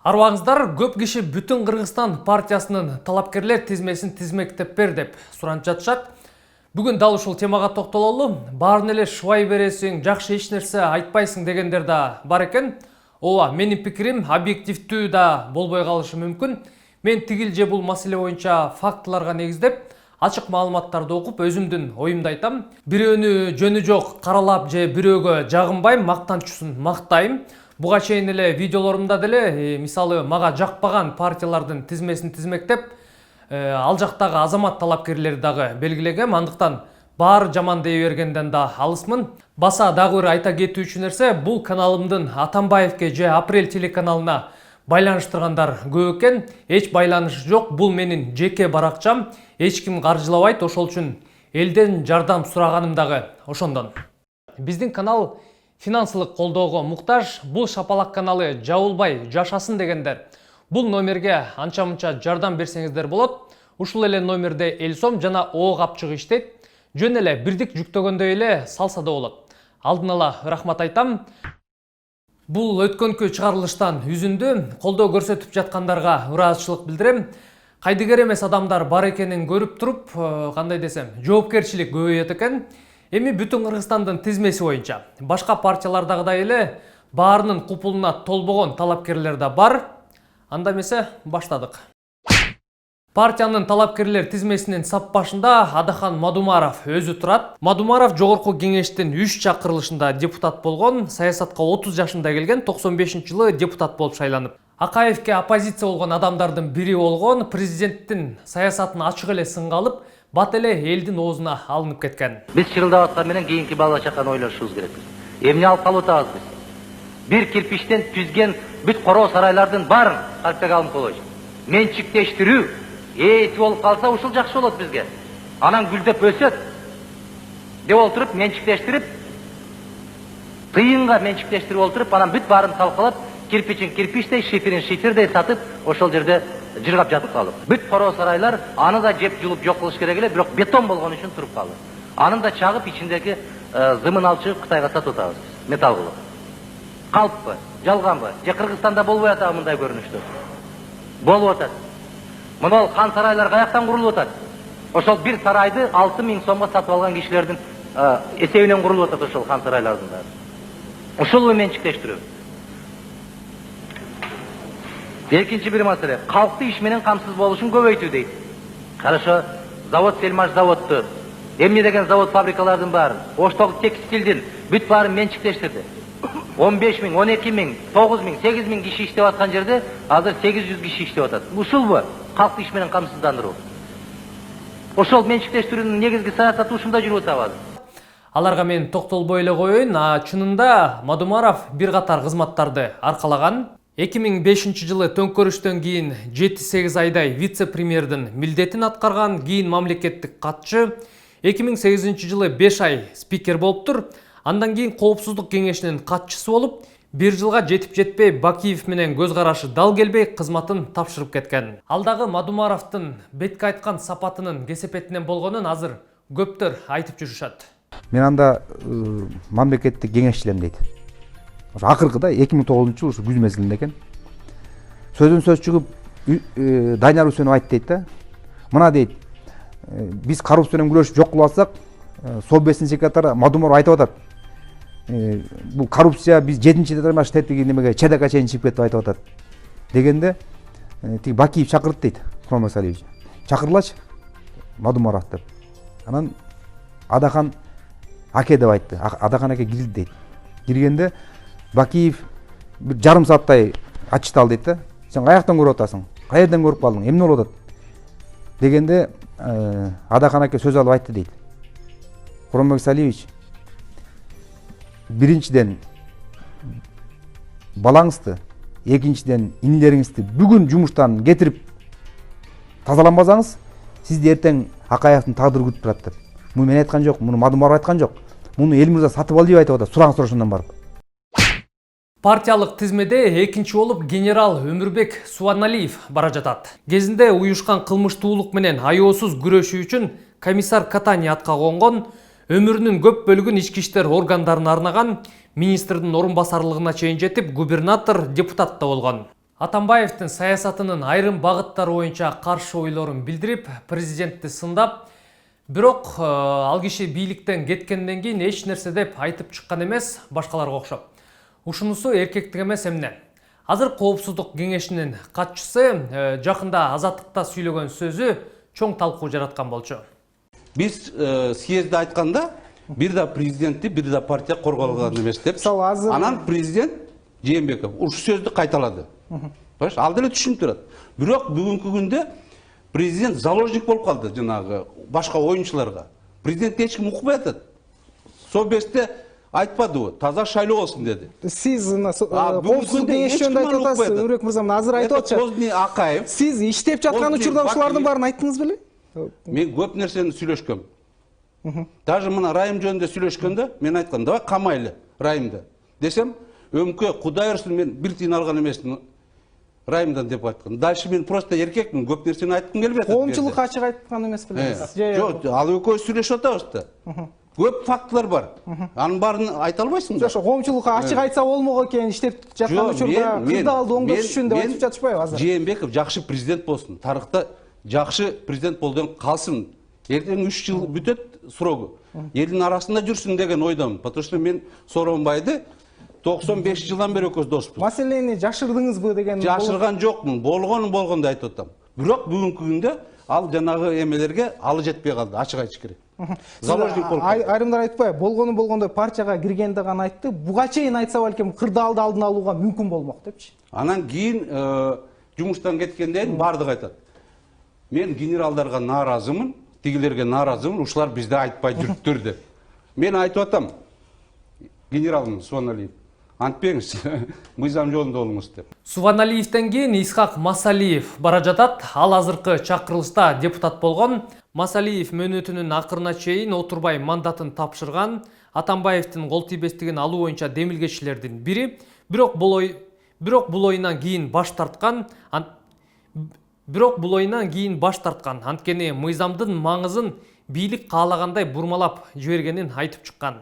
Арбаңыздар көп киши бүтүн Кыргызстан партиясынын талапкерлер тизмесин тизмектеп бер деп суранып жатышат. Бүгүн дал ушул темага токтололу. Баарын эле шубай бересиң, жакшы эч нерсе айтпайсың дегендер да бар экен. Ооба, менин пикирим объективдүү да болбой калышы мүмкүн. Мен тигил же бул маселе боюнча фактыларга негиздеп, ачык маалыматтарды окуп, өзүмдүн оюмду айтам. Бирөөнү жөнү жок каралап же бирөөгө жагынбайм, мактанчусун мактайм. Буга чейин эле видеолорумда деле, мисалы, мага жакпаган партиялардын тизмесин тизмектеп, ал жактагы азамат талапкерлери дагы белгилегем. Андыктан баары жаман дей бергенден да алысмын. Баса дагы бир айта кетүүчү нерсе, бул каналымдын Атамбаевке же Апрель телеканалына байланыштыргандар көп экен. Эч байланыш жок, бул менин жеке баракчам. Эч ким каржылабайт, ошол үчүн элден жардам сураганым дагы ошондон. Биздин канал финансылык колдоого муктаж. Бул шапалак каналы жабылбай жашасын дегендер бул номерге анча-мынча жардам берсеңиздер болот. Ушул эле номерде эл сом жана О капчыгы иштейт. Жөн эле бирдик жүктөгөндөй эле салса да болот. Алдын ала рахмат айтам. Бул өткөнкү чыгарылыштан үзүндү. Колдоо көрсөтүп жаткандарга ыраазычылык билдирем. Кайдыгер эмес адамдар бар экенин көрүп туруп, кандай десем, жоопкерчилик көбөйөт экен. Эми бүтүн Кыргызстандын тизмеси боюнча башка партиялардагыдай эле баарынын купулуна толбогон талапкерлер да бар. Анда эмесе баштадык. Партиянын талапкерлер тизмесинин сап башында Адахан Мадумаров өзү турат. Мадумаров жогорку кеңештин 3 чакырылышында депутат болгон, саясатка 30 жашында келген, 95-жылы депутат болуп шайланып. Акаевке оппозиция болгон адамдардын бири болгон, президенттин саясатын ачык эле сынга алып, бат эле элдин оозуна алынып кеткен. Биз чырылдап аткан менен кийинки бала чаканы ойлошубуз керек. Эмне алып калып атабыз биз? Бир кирпичтен түзген бүт короо сарайлардын баарын Алпек Алымкулович менчиктештирүү эти болуп калса ушул жакшы болот бизге. Анан гүлдөп өсөт деп олтуруп менчиктештирип, тыйынга менчиктештирип олтуруп, анан бүт баарын талкалап, кирпичин кирпичтей, шиферин шифердей сатып, ошол жерде жыргап жатып калып. Бүт короо сарайлар аны да жеп жулуп жок кылыш керек эле, бирок бетон болгон үчүн туруп калды. Аны да чагып ичиндеги зымын алып чыгып Кытайга сатып атабыз, металл кылып. Калппы, жалганбы? Же Кыргызстанда болбой атабы мындай көрүнүштөр? Болуп атат. Мына хан сарайлар каяктан курулуп атат? Ошол бир сарайды 6000 сомго сатып алган кишилердин эсебинен курулуп атат ошол хан сарайлардын баары. Ошол менчиктештирүү. Экинчи бир маселе, калкты иш менен камсыз болушун көбөйтүү дейт. Карашо, завод Сельмаш заводду, эмне деген завод фабрикалардын баарын, оштогу текстилдин бүт баарын менчиктештирди. 15 миң, 12 миң, 9 миң, 8 миң киши иштеп аткан жерде азыр 800 киши иштеп атат. Ушулбу калкты иш менен камсыздандыруу? Ошол менчиктештирүүнүн негизги саясаты ушунда жүрүп атабыз. Аларга мен токтолбой эле коеюн. Чынында Мадумаров бир катар кызматтарды аркалаган. 2005 жылы төңкөрүштөн кийин 7-8 айдай вице-премьердин милдетин аткарган, кийин мамлекеттик катчы. 2008 жылы 5 ай спикер болуптур. Андан кийин коопсуздук кеңешинин катчысы болуп, 1 жылга жетип жетпей Бакиев менен көз карашы дал келбей кызматын тапшырып кеткен. Алдагы Мадумаровдун бетке айткан сапатынын кесепетинен болгонун азыр көптөр айтып жүрүшат. Мен анда мамлекеттик кеңешчилем дейт. Акыркыда 2009 жыл ушу күз мезгилинде экен. Сөздөн сөз чыгып Дайнар Үсөнов айтты дейт да. Мына дейт, биз коррупция менен күрөшүп жок кылып атсак, Совбестин секретары Мадумаров айтып атат. Бул коррупция биз 7-этаж тетиги немеге чедакка чейин чыгып кетип айтып атат. Дегенде тиги Бакиев чакырды дейт, Курман Салиевич. Чакырылачы Мадумаров деп. Анан Адахан аке деп айтты. Адахан аке кирди дейт. Киргенде Бакиев бир жарым сааттай ачыштал дейт да. Сен каяктан көрүп атасың? Каерден көрүп калдың? Эмне болуп атат? Дегенде Адахан аке сөз алып айтты дейт. Курман Салиевич, биринчиден балаңызды, экинчиден инилериңизди бүгүн жумуштан кетирип тазаланбасаңыз, сизди эртең Акаевдин тагдыры күтүп турат деп. Муну мен айткан жок, муну Мадумаров айткан жок. Муну эл мырза сатып алды деп айтып атат, сураңыз ошондон барып. Партиялык тизмеде экинчи болуп генерал Өмүрбек Субаналиев бара жатат. Кезинде уюшкан кылмыштуулук менен аеосуз күрөшүү үчүн комиссар Катани атка конгон, өмүрүнүн көп бөлүгүн ички иштер органдарына арнаган, министрдин орун басарлыгына чейин жетип, губернатор, депутат да болгон. Атамбаевдин саясатынын айрым багыттары боюнча каршы ойлорун билдирип, президентти сындап, бирок ал киши бийликтен кеткенден кийин эч нерсе деп айтып чыккан эмес, башкаларга окшоп. Ушунусу эркектик эмес эмне? Азыр Коопсуздук кеңешинин катчысы жакында Азаттыкта сүйлөгөн сөзү чоң талкуу жараткан болчу. Биз съезде айтканда бир да президентти, бир да партия корголгон эмес деп. Анан президент Жээнбеков ушу сөздү кайталады. Ал деле түшүнүп турат. Бирок бүгүнкү күндө президент заложник болуп калды жанагы башка оюнчуларга. Президент эч ким укпай атат. Собесте айтпадыбы, таза шайлоо болсун деди. Сиз Коопсуздук кеңеш жөнүндө айтып атасыз, Нурбек мырза, азыр айтып атышат. Сиз иштеп жаткан учурда ушулардын баарын айттыңыз беле? Мен көп нерсени сүйлөшкөм. Даже мына райым жөнүндө сүйлөшкөндө мен айткам, давай камайлы райымды. Десем, өмкө Кудай урсун, мен бир тиын алган эмесмин райымдан деп айткан. Дальше мен просто эркекмин, көп нерсени айткым келбей атат. Коомчулук ачык айткан эмес беле? Жок, ал экөөбүз сүйлөшүп атабыз да. Көп фактылар бар. Анын баарын айта албайсың да. Жок, коомчулукка ачык айтса болмок экен, иштеп жаткан учурда кырдаалды оңдош үчүн деп айтып жатышпайбы азыр? Жээнбеков жакшы президент болсун. Тарыхта жакшы президент болдон калсын. Эртең 3 жыл бүтөт срогу. Элдин арасында жүрсүн деген ойдомун. Потому что мен Сооронбайды 95 жылдан бери экөөбүз доспуз. Маселени жашырдыңызбы деген? Жашырган жокмун. Болгону деп айтып атам. Бирок бүгүнкү күндө ал жанагы эмелерге алы жетпей калды, ачык айтыш керек. Заложник болуп калды. Айрымдар айтпайбы, болгондой партияга киргенде гана айтты, буга чейин айтса балким кырдаалды алдын алууга мүмкүн болмок депчи. Анан кийин жумуштан кеткенден бардык айтат. Мен генералдарга нааразымын, тигилерге нааразымын, ушулар бизде айтпай жүрүптүр деп. Мен айтып атам, генералым Субаналиев, антпеңиз, мыйзам жолунда болуңуз деп. Субаналиевден кийин Исхак Масалиев бара жатат. Ал азыркы чакырылышта депутат болгон. Масалиев мөөнөтүнүн акырына чейин отурбай мандатын тапшырган. Атамбаевдин кол тийбестигин алуу боюнча демилгечилердин бири. Бирок бул оюнан кийин баш тарткан. Анткени мыйзамдын маңызын бийлик каалагандай бурмалап жибергенин айтып чыккан.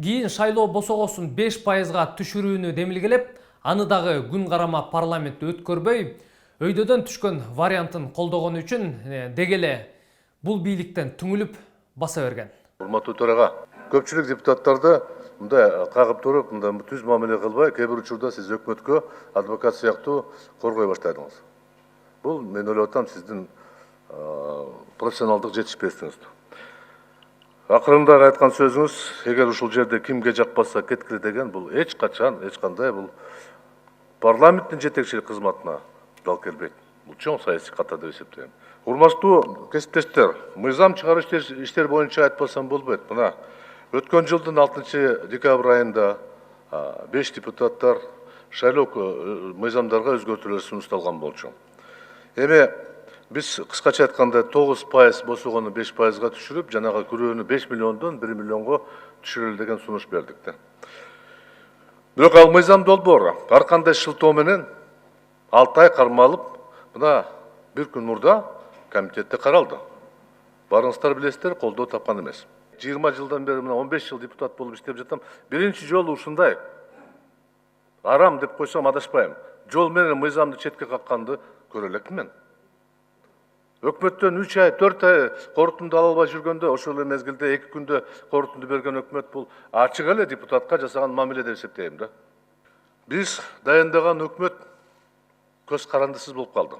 Кийин шайлоо босогосун 5%га түшүрүүнү демилгелеп, аны дагы күн карама парламентте өткөрбөй, өйдөдөн түшкөн вариантын колдогон үчүн дегеле бул бийликтен түңүлүп баса берген. Урматтуу төрага, көпчүлүк депутаттарды мындай кагып туруп, мындай түз мамиле кылбай, кээ бир учурда сиз өкмөткө адвокат сыяктуу коргой баштадыңыз. Бул мен ойлоп атам сиздин профессионалдык жетишпестигиңиз. Акырында айткан сөзүңүз, эгер ушул жерде кимге жакпаса кеткиле деген, бул эч кандай бул парламенттин жетекчилик кызматына дал келбейт. Бул чоң саясий ката деп эсептейм. Урматтуу кесиптештер, мыйзам чыгарыш иштер боюнча айтпасам болбойт. Мына өткөн жылдын 6 декабрь айында 5 депутаттар шайлоо мыйзамдарга өзгөртүүлөр сунушталган болчу. Эми биз кыскача айтканда 9% босогону 5%га түшүрүп, жанагы күрөөнү 5 миллиондон 1 миллионго түшүрөлү деген сунуш бердик да. Бирок ал мыйзам долбоору ар кандай шылтоо менен 6 ай кармалып, мына бир күн мурда комитетте каралды. Барыңыздар билесиздер, колдоо тапкан эмес. 20 жылдан бери мына 15 жыл депутат болуп иштеп жатам. Биринчи жолу ушундай арам деп койсом адашпайм. Жол менен мыйзамды четке какканды көрө элекмин мен. Өкмөттөн 3 ай, 4 ай корутунду ала албай жүргөндө, ошол эле мезгилде 2 күндө корутунду берген өкмөт бул ачык эле депутатка жасаган мамиле деп эсептейм да. Биз дайындаган өкмөт көз карандысыз болуп калды.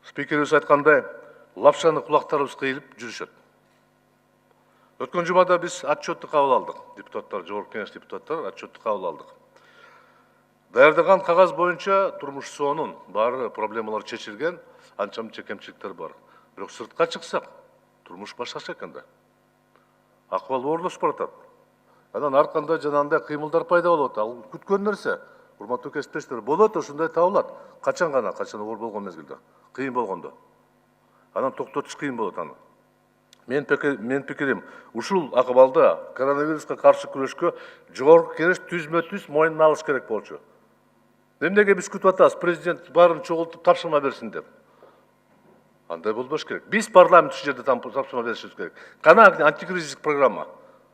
Спикерибиз айткандай, лапшаны кулактарыбыз кыйылып жүрүшөт. Өткөн жумада биз отчетту кабыл алдык. Депутаттар, жогорку кеңеш депутаттары отчетту кабыл алдык. Даярдаган кагаз боюнча турмуш соонун баары проблемалар чечилген, анча-мынча кемчиликтер бар. Бирок сыртка чыксак, турмуш башкача экен да. Акыбал оорлошуп баратат. Анан ар кандай жанагындай кыймылдар пайда болот. Ал күткөн нерсе. Урматтуу кесиптештер, болот, ошондой табылат. Качан оор болгон мезгилде, кыйын болгондо. Анан токтотуш кыйын болот аны. Мен пикирим, ушул акыбалда коронавируска каршы күрөшкө жогорку кеңеш түзмө-түз мойнуна алыш керек болчу. Эмнеге биз күтүп атабыз, президент баарын чогултуп тапшырма берсин деп. Андай болбош керек. Биз парламент ушул жерде тапшырма беришибиз керек. Кана антикризистик программа.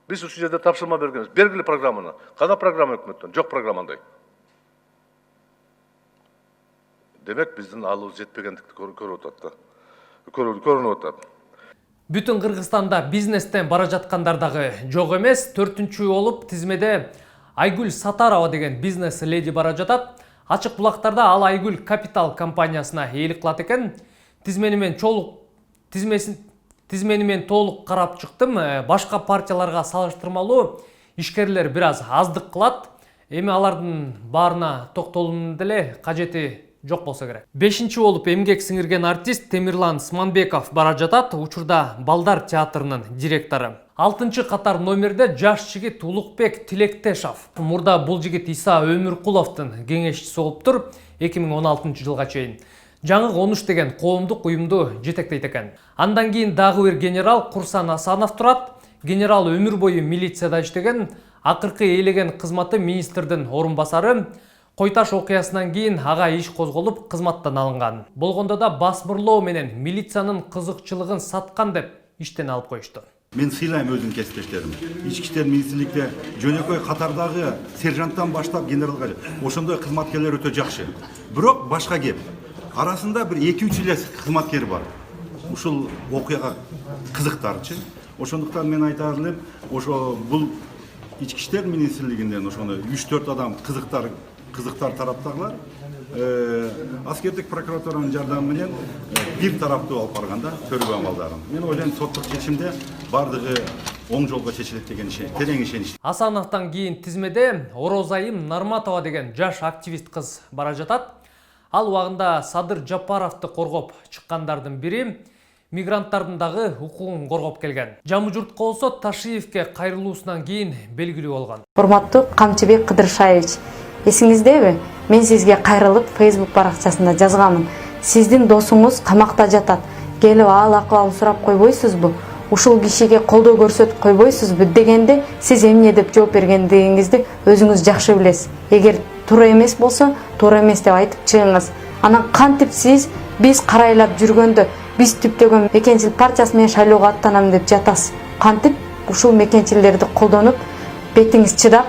Биз ушул жерде тапшырма бергенбиз. Бергиле программаны. Кана программа өкмөттөн? Жок программа андай. Демек биздин алыбыз жетпегендикти көрүп атат да. Көрүнүп атат. Бүтүн Кыргызстанда бизнестен бара жаткандар дагы жок эмес. 4-чү болуп тизмеде Айгүл Сатарова деген бизнес леди бара жатат. Ачык булактарда ал Айгүл Капитал компаниясына ээлик кылат экен. Тизмени мен толук карап чыктым. Башка партияларга салыштырмалуу ишкерлер бир аз аздык кылат. Эми алардын баарына токтолуунун деле кажети жок болсо керек. 5-чи болуп эмгек сиңирген артист Темирлан Сманбеков бара жатат. Учурда Балдар театрынын директору. 6-чы катар номерде жаш жигит Улукбек Тилектешов. Мурда бул жигит Иса Өмүркуловдун кеңешчиси болуп тур 2016 жылга чейин. Жаңы 13 деген коомдук уюмду жетектейт экен. Андан кийин дагы бир генерал Курсан Асанов турат. Генерал өмүр бою милицияда иштеген, акыркы ээлеген кызматы министрдин орун басары. Койташ окуясынан кийин ага иш козголуп кызматтан алынган. Болгондо да басмырлоо менен милициянын кызыкчылыгын саткан деп иштен алып коюшту. Мен сыйлайм өзүн кесиптештерим. Ички иштер министрликте жөнөкөй катардагы сержанттан баштап генералга ошондой кызматкерлер өтө жакшы. Бирок башка кеп. Арасында бир 2-3 эле кызматкер бар. Ушул окуяга кызыктарчы. Ошондуктан мен айтар элем, ошо бул ички иштер министрлигинен ошону 3-4 адам кызыктар тараптагылар аскердик прокуратуранын жардамы менен бир тараптуу алып барганда көргөн амалдарын. Мен ойлойм соттук чечимде бардыгы оң жолго чечилет деген терең ишенич. Асановдон кийин тизмеде Орозайым Нарматова деген жаш активист кыз бара жатат. Ал убагында Садыр Жапаровду коргоп чыккандардын бири, мигранттардын дагы укугун коргоп келген. Жамы журтка болсо Ташиевке кайрылуусунан кийин белгилүү болгон. Урматтуу Камчыбек Кыдыршаевич, эсиңиздеби? Мен сизге кайрылып Facebook баракчасында жазганмын. Сиздин досуңуз камакта жатат. Келип ал акыбалын сурап койбойсузбу? Ушул кишиге колдоо көрсөтүп койбойсузбу дегенде сиз эмне деп жооп бергендигиңизди өзүңүз жакшы билесиз. Эгер туура эмес болсо, туура эмес деп айтып чыгыңыз. Анан кантип сиз биз карайлап жүргөндө биз түптөгөн мекенчил партиясы менен шайлоого аттанам деп жатасыз. Кантип ушул мекенчилерди колдонуп, бетиңиз чыдап,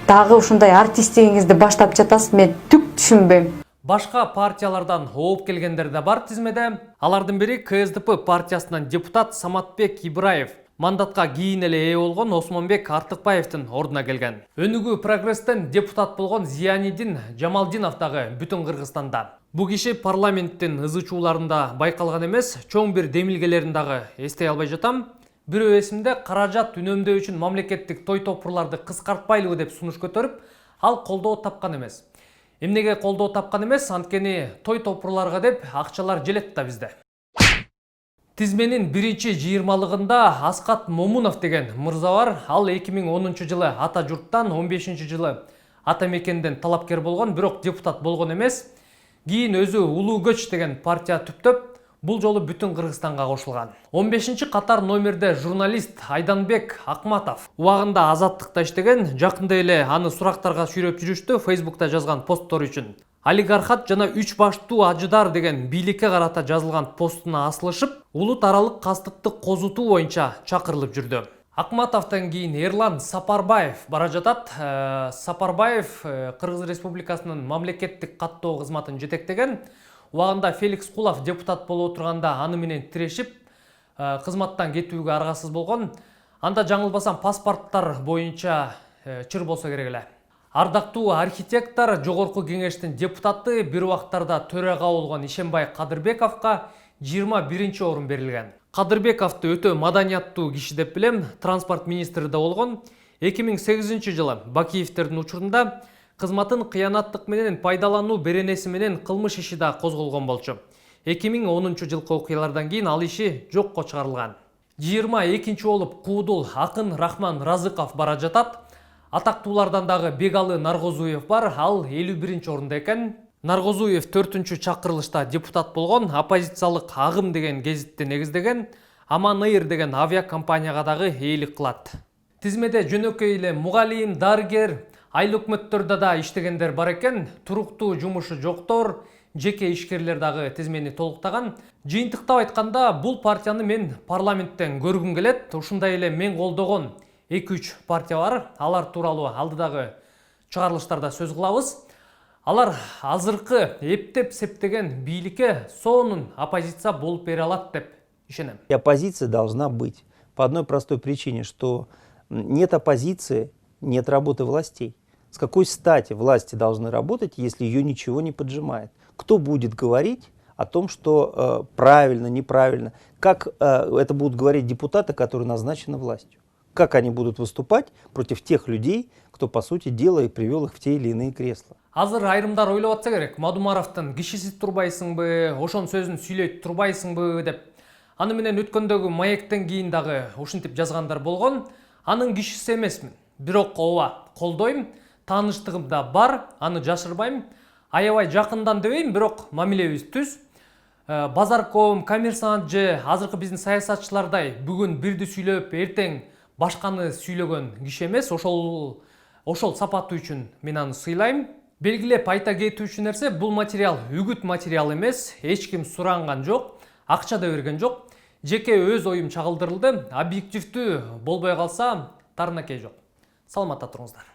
дагы ушундай артисттигиңизди баштап жатасыз, мен түк түшүнбөйм. Башка партиялардан ооп келгендер да бар тизмеде. Алардын бири КСДП партиясынан депутат Саматбек Ибраев. Мандатка кийин эле ээ болгон Осмонбек Артыкбаевдин ордуна келген. Өнүгүү прогресстен депутат болгон Зиянидин Жамалдинов дагы бүтүн Кыргызстанда. Бу киши парламенттин ызычууларында байкалган эмес, чоң бир демилгелерин дагы эстей албай жатам. Бирөө эсимде каражат үнөмдөө үчүн мамлекеттик той топурларды кыскартпайлыбы деп сунуш көтөрүп, ал колдоо тапкан эмес. Эмнеге колдоо тапкан эмес? Анткени той топурларга деп акчалар желет да бизде. Тизменин биринчи жыйырмалыгында Аскат Момунов деген мырза бар. Ал 2010 жылы ата журттан, 15 жылы ата мекенден талапкер болгон, бирок депутат болгон эмес. Кийин өзү Улуу көч деген партия түптөп, бул жолу бүтүн Кыргызстанга кошулган. 15-чи катар номерде журналист Айданбек Акматов. Убагында Азаттыкта иштеген, жакында эле аны сурактарга сүйрөп жүрүштү Facebook'та жазган посттор үчүн. Олигархат жана 3 баштуу ажыдар деген бийликке карата жазылган постуна асылышып, улут аралык кастыкты козутуу боюнча чакырылып жүрдү. Акматовдон кийин Эрлан Сапарбаев бара жатат. Сапарбаев Кыргыз Республикасынын мамлекеттик каттоо кызматын жетектеген. Убагында Феликс Кулов депутат болуп отурганда аны менен тирешип, кызматтан кетүүгө аргасыз болгон. Анда жаңылбасам паспорттар боюнча чыр болсо керек эле. Ардактуу архитектор, жогорку кеңештин депутаты, бир убактарда төрага болгон Ишенбай Кадырбековго 21-чи орун берилген. Кадырбековду өтө маданияттуу киши деп билем, транспорт министри да болгон. 2008 жылы Бакиевтердин учурунда кызматын кыянаттык менен пайдалануу беренеси менен кылмыш иши да козголгон болчу. 2010 жылкы окуялардан кийин ал иши жокко чыгарылган. 22-чи болуп Куудул Акын Рахман Разыков бара жатат. Атактуулардан дагы Бегалы Наргозуев бар, ал 51-чи орунда экен. Наргозуев 4-чү чакырылышта депутат болгон, оппозициялык Агым деген гезитти негиздеген, Аман-Ыйыр деген авиакомпанияга дагы ээлик кылат. Тизмеде жөнөкөй эле мугалим, дарыгер, айыл өкмөттөрдө да иштегендер бар экен, туруктуу жумушу жоктор, жеке ишкерлер дагы тизмени толуктаган. Жыйынтыктап айтканда, бул партияны мен парламенттен көргүм келет. Ушундай эле мен колдогон 2-3 партия бар. Алар тууралуу алдыдагы чыгарылыштарда сөз кылабыз. Алар азыркы эптеп септеген бийликке сонун оппозиция болуп бере алат деп ишенем. И оппозиция должна быть по одной простой причине, что нет оппозиции, нет работы властей. С какой стати власти должны работать, если ее ничего не поджимает? Кто будет говорить о том, что правильно, неправильно? Как это будут говорить депутаты, которые назначены властью? Как они будут выступать против тех людей, кто, по сути дела, и привел их в те или иные кресла? Азыр айрымдар ойлоп атса керек, Мадумаровдун кишиси турбайсыңбы, ошонун сөзүн сүйлөйт турбайсыңбы деп. Аны менен өткөндөгү маектен кийин дагы ушинтип жазгандар болгон. Анын кишиси эмесмин. Бирок ооба, колдойм, тааныштыгым да бар, аны жашырбайм. Аябай жакындан дебейм, бирок мамилебиз түз. Базарком, коммерсант же азыркы биздин саясатчылардай бүгүн бирди сүйлөп, эртең башканы сүйлөгөн киши эмес. Ошол сапаты үчүн мен аны сыйлайм. Белгилеп айта кетүүчү нерсе, бул материал үгүт материал эмес, эч ким суранган жок, акча да берген жок. Жеке өз оюм чагылдырылды, объективдүү болбой калса тарынакей жок. Саламатта туруңуздар.